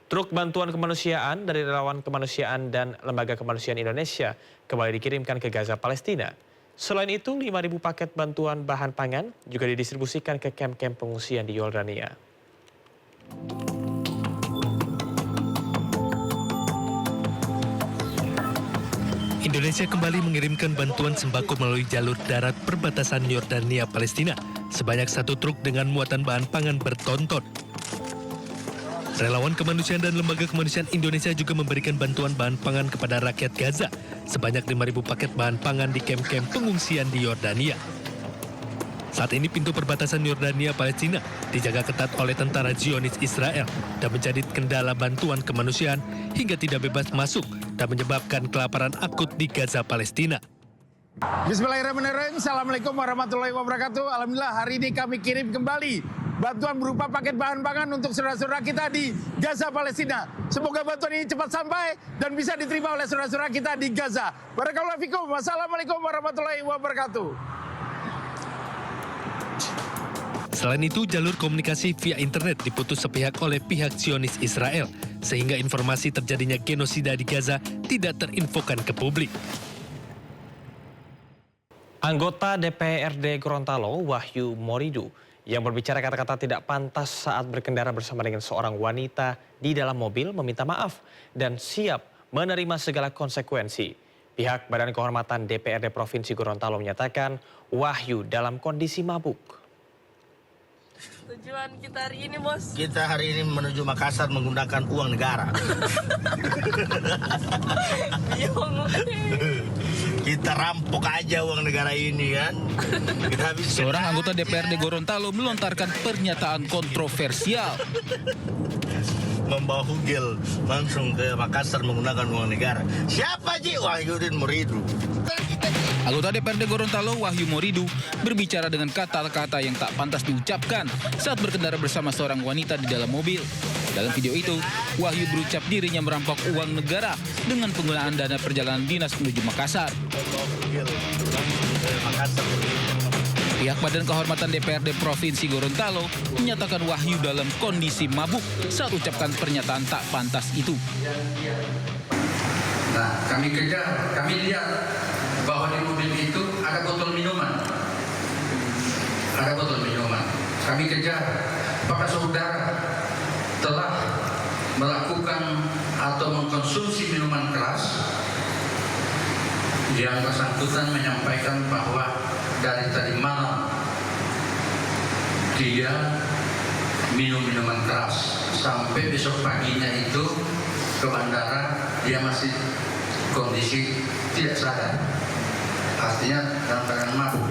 Truk bantuan kemanusiaan dari relawan kemanusiaan dan lembaga kemanusiaan Indonesia kembali dikirimkan ke Gaza, Palestina. Selain itu, 5.000 paket bantuan bahan pangan juga didistribusikan ke kamp-kamp pengungsian di Yordania. Indonesia kembali mengirimkan bantuan sembako melalui jalur darat perbatasan Yordania Palestina. Sebanyak 1 truk dengan muatan bahan pangan bertonton. Relawan kemanusiaan dan lembaga kemanusiaan Indonesia juga memberikan bantuan bahan pangan kepada rakyat Gaza. Sebanyak 5.000 paket bahan pangan di kamp-kamp pengungsian di Yordania. Saat ini pintu perbatasan Yordania Palestina dijaga ketat oleh tentara Zionis Israel dan menjadi kendala bantuan kemanusiaan hingga tidak bebas masuk dan menyebabkan kelaparan akut di Gaza, Palestina. Bismillahirrahmanirrahim. Assalamualaikum warahmatullahi wabarakatuh. Alhamdulillah hari ini kami kirim kembali bantuan berupa paket bahan pangan untuk saudara-saudara kita di Gaza, Palestina. Semoga bantuan ini cepat sampai dan bisa diterima oleh saudara-saudara kita di Gaza. Barakallahu fikum. Wassalamualaikum warahmatullahi wabarakatuh. Selain itu, jalur komunikasi via internet diputus sepihak oleh pihak Zionis Israel, sehingga informasi terjadinya genosida di Gaza tidak terinfokan ke publik. Anggota DPRD Gorontalo, Wahyu Moridu, yang berbicara kata-kata tidak pantas saat berkendara bersama dengan seorang wanita di dalam mobil meminta maaf dan siap menerima segala konsekuensi. Pihak Badan Kehormatan DPRD Provinsi Gorontalo menyatakan Wahyu dalam kondisi mabuk. Tujuan kita hari ini, Bos? Kita hari ini menuju Makassar menggunakan uang negara. Kita rampok aja uang negara ini kan. Seorang anggota DPRD Gorontalo melontarkan pernyataan kontroversial. Membawa hugel langsung ke Makassar menggunakan uang negara. Siapa Ji? Wahyudin Moridu. Anggota DPRD Gorontalo Wahyu Moridu berbicara dengan kata-kata yang tak pantas diucapkan saat berkendara bersama seorang wanita di dalam mobil. Dalam video itu, Wahyu berucap dirinya merampok uang negara dengan penggunaan dana perjalanan dinas menuju Makassar. Pihak Badan Kehormatan DPRD Provinsi Gorontalo menyatakan Wahyu dalam kondisi mabuk saat ucapkan pernyataan tak pantas itu. Nah, kami kejar, kami lihat bahwa di mobil itu ada botol minuman. Ada botol minuman. Kami kejar, apakah saudara telah melakukan atau mengkonsumsi minuman keras? Yang bersangkutan menyampaikan bahwa dari tadi malam dia minum minuman keras. Sampai besok paginya itu ke bandara dia masih kondisi tidak sadar. Artinya dalam keadaan mabuk.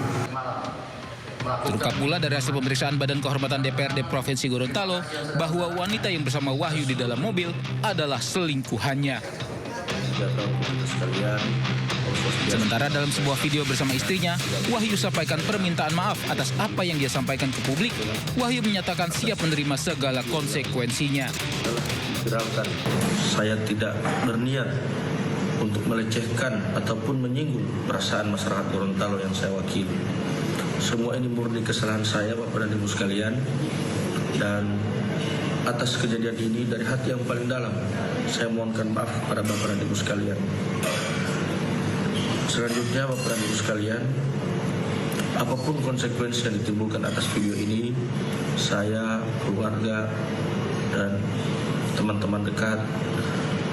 Terungkap pula dari hasil pemeriksaan Badan Kehormatan DPRD Provinsi Gorontalo bahwa wanita yang bersama Wahyu di dalam mobil adalah selingkuhannya. Sementara dalam sebuah video bersama istrinya, Wahyu sampaikan permintaan maaf atas apa yang dia sampaikan ke publik. Wahyu menyatakan siap menerima segala konsekuensinya. Saya tidak berniat untuk melecehkan ataupun menyinggung perasaan masyarakat Gorontalo yang saya wakili. Semua ini murni kesalahan saya, Bapak dan Ibu sekalian, dan atas kejadian ini dari hati yang paling dalam saya mohonkan maaf kepada Bapak dan Ibu sekalian. Selanjutnya, Bapak dan Ibu sekalian, apapun konsekuensi yang ditimbulkan atas video ini, saya, keluarga, dan teman-teman dekat,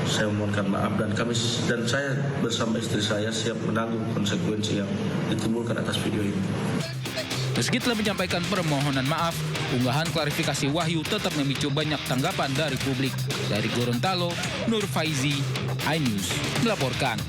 saya memohonkan maaf dan saya bersama istri saya siap menanggung konsekuensi yang ditimbulkan atas video ini. Meski telah menyampaikan permohonan maaf, unggahan klarifikasi Wahyu tetap memicu banyak tanggapan dari publik. Dari Gorontalo, Nur Faizi, iNews melaporkan.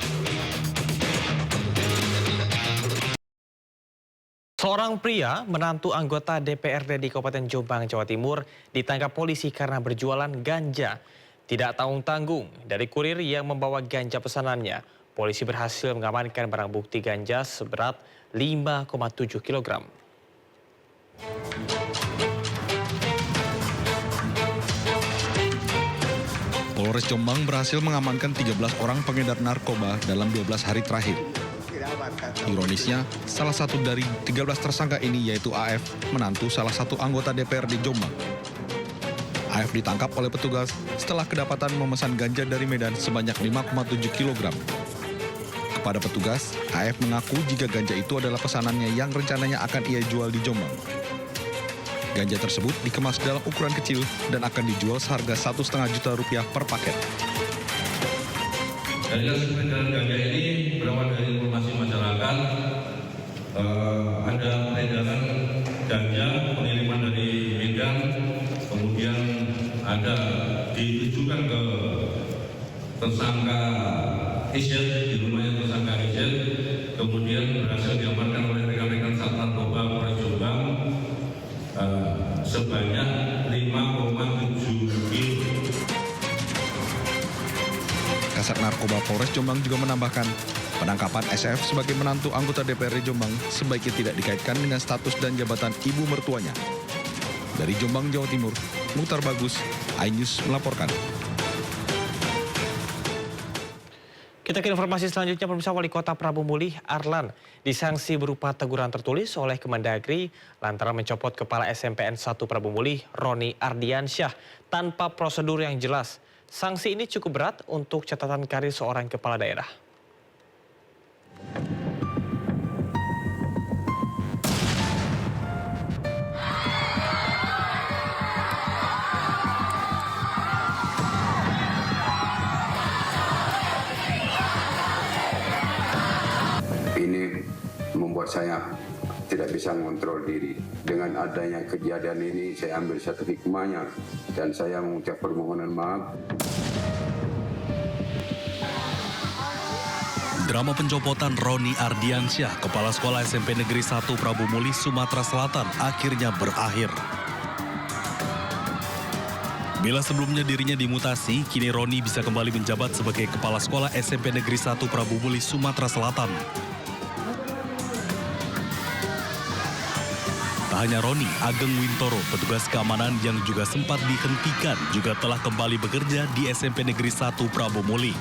Seorang pria, menantu anggota DPRD di Kabupaten Jombang, Jawa Timur, ditangkap polisi karena berjualan ganja. Tidak tanggung-tanggung dari kurir yang membawa ganja pesanannya, polisi berhasil mengamankan barang bukti ganja seberat 5,7 kg. Polres Jombang berhasil mengamankan 13 orang pengedar narkoba dalam 12 hari terakhir. Ironisnya, salah satu dari 13 tersangka ini yaitu AF, menantu salah satu anggota DPRD Jombang. AF ditangkap oleh petugas setelah kedapatan memesan ganja dari Medan sebanyak 5,7 kg. Kepada petugas, AF mengaku jika ganja itu adalah pesanannya yang rencananya akan ia jual di Jombang. Ganja tersebut dikemas dalam ukuran kecil dan akan dijual seharga Rp1,5 juta per paket. Dari hasil peredaran ganja ini berawal dari informasi masyarakat, ada peredaran ganja pengiriman dari Medan, kemudian ada ditujukan ke tersangka Isel, di rumahnya tersangka Isel, kemudian berhasil diamankan oleh rekan-rekan Sat Narkoba Polres Jombang sebanyak 5,7 kilo. Kasat Narkoba Polres Jombang juga menambahkan, penangkapan SF sebagai menantu anggota DPRD Jombang sebaiknya tidak dikaitkan dengan status dan jabatan ibu mertuanya. Dari Jombang, Jawa Timur, Muhtar Bagus, iNews melaporkan. Kita ke informasi selanjutnya, pemirsa. Wali Kota Prabu Mulih, Arlan, disanksi berupa teguran tertulis oleh Kemendagri lantaran mencopot Kepala SMPN 1 Prabu Mulih, Roni Ardiansyah, tanpa prosedur yang jelas. Sanksi ini cukup berat untuk catatan karir seorang kepala daerah. Ini membuat saya tidak bisa mengontrol diri. Dengan adanya kejadian ini, saya ambil satu hikmahnya dan saya mengucap permohonan maaf. Drama pencopotan Roni Ardiansyah, Kepala Sekolah SMP Negeri 1 Prabu Mulih, Sumatera Selatan, akhirnya berakhir. Bila sebelumnya dirinya dimutasi, kini Roni bisa kembali menjabat sebagai Kepala Sekolah SMP Negeri 1 Prabu Mulih, Sumatera Selatan. Tak hanya Roni, Ageng Wintoro, petugas keamanan yang juga sempat dihentikan, juga telah kembali bekerja di SMP Negeri 1 Prabu Mulih.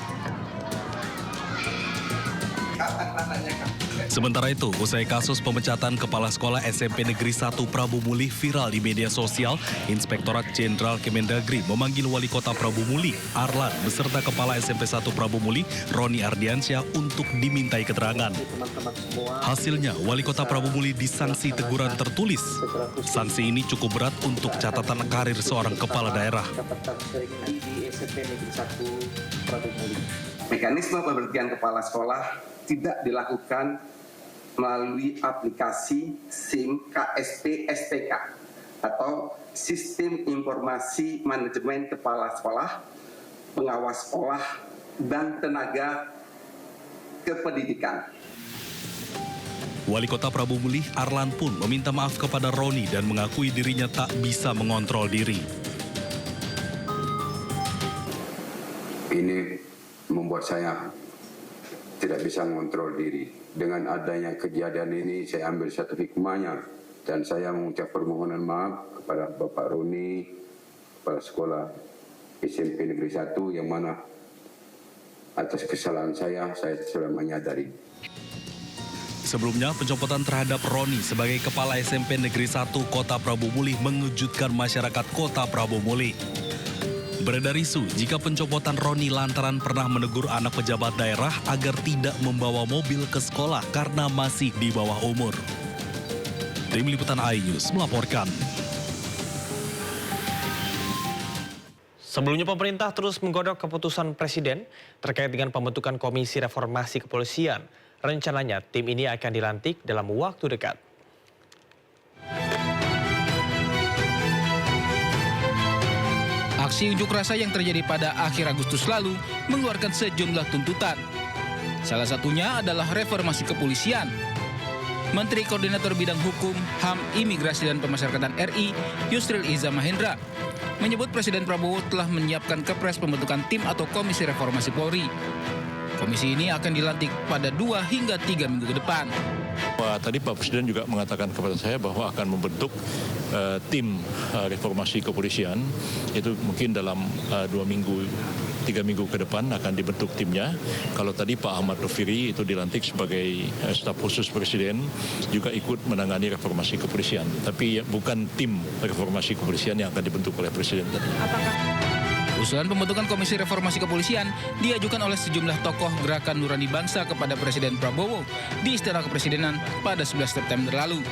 Sementara itu, usai kasus pemecatan Kepala Sekolah SMP Negeri 1 Prabu Mulih viral di media sosial, Inspektorat Jenderal Kemendagri memanggil Wali Kota Prabu Mulih, Arlan, beserta Kepala SMP 1 Prabu Mulih, Roni Ardiansyah, untuk dimintai keterangan. Hasilnya, Wali Kota Prabu Mulih disanksi teguran tertulis. Sanksi ini cukup berat untuk catatan karir seorang kepala daerah. Mekanisme pemberhentian kepala sekolah tidak dilakukan melalui aplikasi SIM KSP SPK atau Sistem Informasi Manajemen Kepala Sekolah, Pengawas Sekolah, dan Tenaga Kependidikan. Wali Kota Prabu Mulih, Arlan, pun meminta maaf kepada Roni dan mengakui dirinya tak bisa mengontrol diri. Ini membuat saya tidak bisa mengontrol diri. Dengan adanya kejadian ini, saya ambil satu hikmahnya dan saya mengucap permohonan maaf kepada Bapak Roni, Kepala Sekolah SMP Negeri 1, yang mana atas kesalahan saya sudah menyadari. Sebelumnya, pencopotan terhadap Roni sebagai Kepala SMP Negeri 1 Kota Prabu Mulih mengejutkan masyarakat Kota Prabu Mulih. Beredar isu jika pencopotan Roni lantaran pernah menegur anak pejabat daerah agar tidak membawa mobil ke sekolah karena masih di bawah umur. Tim Liputan iNews melaporkan. Sebelumnya, pemerintah terus menggodok keputusan Presiden terkait dengan pembentukan Komisi Reformasi Kepolisian. Rencananya tim ini akan dilantik dalam waktu dekat. Aksi unjuk rasa yang terjadi pada akhir Agustus lalu mengeluarkan sejumlah tuntutan. Salah satunya adalah reformasi kepolisian. Menteri Koordinator Bidang Hukum, HAM, Imigrasi dan Pemasyarakatan RI, Yusril Iza Mahendra, menyebut Presiden Prabowo telah menyiapkan kepres pembentukan tim atau Komisi Reformasi Polri. Komisi ini akan dilantik pada 2 hingga 3 minggu ke depan. Tadi Pak Presiden juga mengatakan kepada saya bahwa akan membentuk tim reformasi kepolisian, itu mungkin dalam 2 minggu 3 minggu ke depan akan dibentuk timnya. Kalau tadi Pak Ahmad Doviri itu dilantik sebagai staf khusus Presiden, juga ikut menangani reformasi kepolisian. Tapi bukan tim reformasi kepolisian yang akan dibentuk oleh Presiden tadi. Usulan pembentukan Komisi Reformasi Kepolisian diajukan oleh sejumlah tokoh Gerakan Nurani Bangsa kepada Presiden Prabowo di Istana Kepresidenan pada 11 September lalu.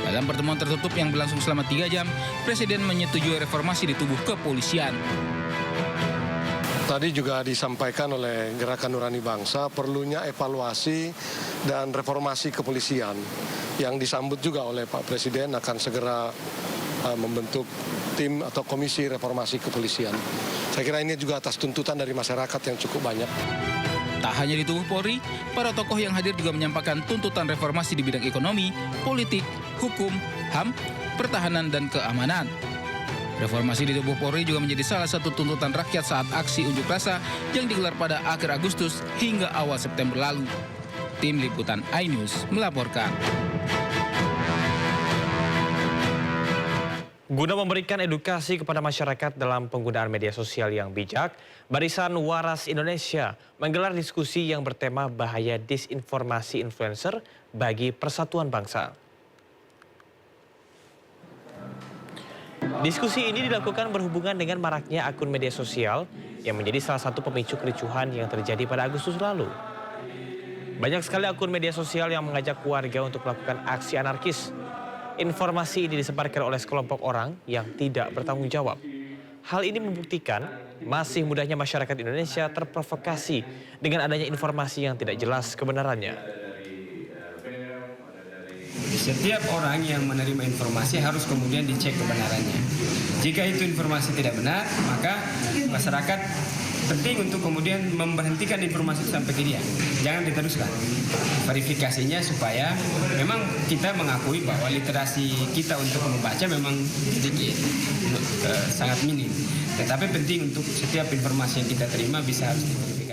Dalam pertemuan tertutup yang berlangsung selama 3 jam, Presiden menyetujui reformasi di tubuh kepolisian. Tadi juga disampaikan oleh Gerakan Nurani Bangsa perlunya evaluasi dan reformasi kepolisian yang disambut juga oleh Pak Presiden akan segera membentuk tim atau komisi reformasi kepolisian. Saya kira ini juga atas tuntutan dari masyarakat yang cukup banyak. Tak hanya di tubuh Polri, para tokoh yang hadir juga menyampaikan tuntutan reformasi di bidang ekonomi, politik, hukum, HAM, pertahanan, dan keamanan. Reformasi di tubuh Polri juga menjadi salah satu tuntutan rakyat saat aksi unjuk rasa yang digelar pada akhir Agustus hingga awal September lalu. Tim Liputan iNews melaporkan. Guna memberikan edukasi kepada masyarakat dalam penggunaan media sosial yang bijak, Barisan Waras Indonesia menggelar diskusi yang bertema bahaya disinformasi influencer bagi persatuan bangsa. Diskusi ini dilakukan berhubungan dengan maraknya akun media sosial yang menjadi salah satu pemicu kericuhan yang terjadi pada Agustus lalu. Banyak sekali akun media sosial yang mengajak warga untuk melakukan aksi anarkis. Informasi ini disebarkan oleh sekelompok orang yang tidak bertanggung jawab. Hal ini membuktikan masih mudahnya masyarakat Indonesia terprovokasi dengan adanya informasi yang tidak jelas kebenarannya. Setiap orang yang menerima informasi harus kemudian dicek kebenarannya. Jika itu informasi tidak benar, maka masyarakat penting untuk kemudian memberhentikan informasi itu sampai ke dia. Jangan diteruskan. Verifikasinya supaya memang kita mengakui bahwa literasi kita untuk membaca memang sedikit, sangat minim. Tetapi penting untuk setiap informasi yang kita terima bisa harus diverifikasi.